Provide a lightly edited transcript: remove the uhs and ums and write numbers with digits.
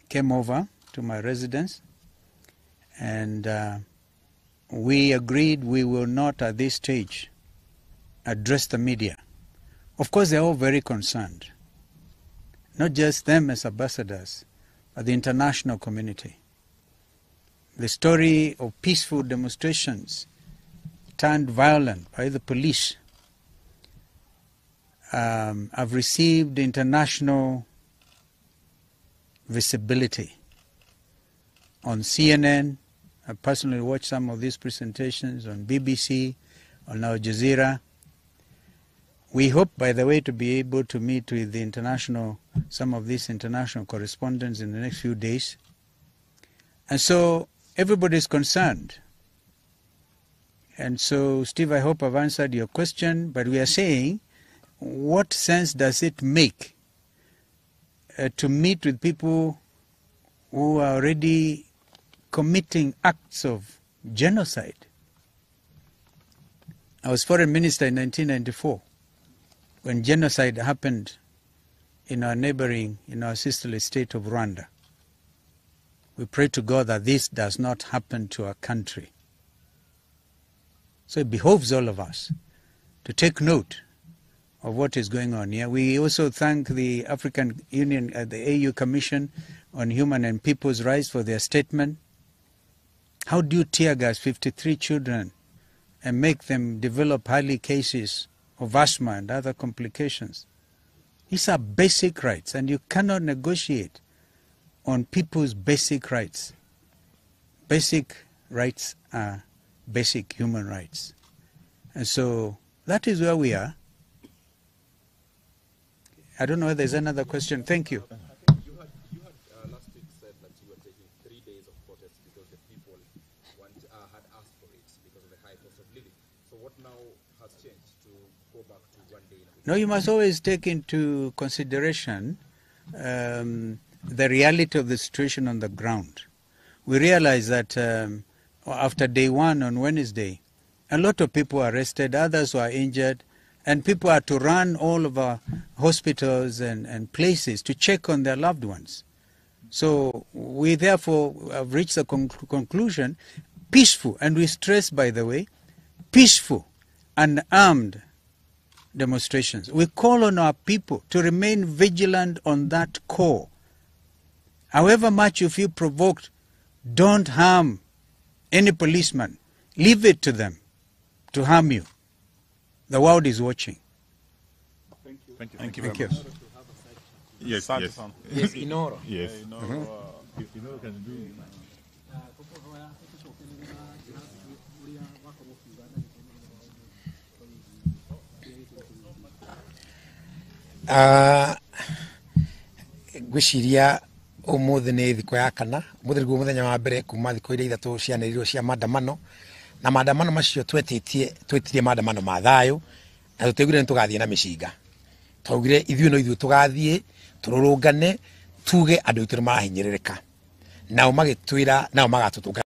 came over to my residence, and we agreed we will not at this stage address the media. Of course, they're all very concerned, not just them as ambassadors, but the international community. The story of peaceful demonstrations turned violent by the police have received international visibility. On CNN, I personally watched some of these presentations, on BBC, on Al Jazeera. We hope, by the way, to be able to meet with the some of these international correspondents in the next few days. And so everybody is concerned. And so, Steve, I hope I've answered your question, but we are saying, what sense does it make to meet with people who are already committing acts of genocide? I was foreign minister in 1994 when genocide happened in our sisterly state of Rwanda. We pray to God that this does not happen to our country. So it behoves all of us to take note of what is going on here. We also thank the African Union, the AU Commission on Human and People's Rights for their statement. How do you tear gas 53 children and make them develop early cases of asthma and other complications? These are basic rights, and you cannot negotiate on people's basic rights. Basic rights are basic human rights. And so that is where we are. I don't know if there's another question. Thank you. I think you had last week said that you were taking 3 days of protest because the people had asked for it because of the high cost of living. So what now has changed to go back to 1 day? No, you must always take into consideration the reality of the situation on the ground. We realize that after day one on Wednesday, a lot of people were arrested, others were injured, and people had to run all of our hospitals and places to check on their loved ones. So we therefore have reached the conclusion, peaceful, and we stress, by the way, peaceful and armed demonstrations. We call on our people to remain vigilant on that core. However much you feel provoked, don't harm any policeman. Leave it to them to harm you. The world is watching. Thank you. Thank you very much. Yes, yes. Yes, Inoro. Yes. Inoro can do. Gwiciria umuthi ni thiko ya kana umuthi niguo muthenya wa mbere kuma thiko iria ithatu cianĩrĩirwo cia maandamano na maandamano macio twetirie maandamano ma thayo na tutegire ni tugathie na mĩcinga twaugire ithuĩ no ithuĩ tugathie tururungane tuge andũ itũ marahinyĩrĩrĩka nao magĩtwĩra nao magatutunga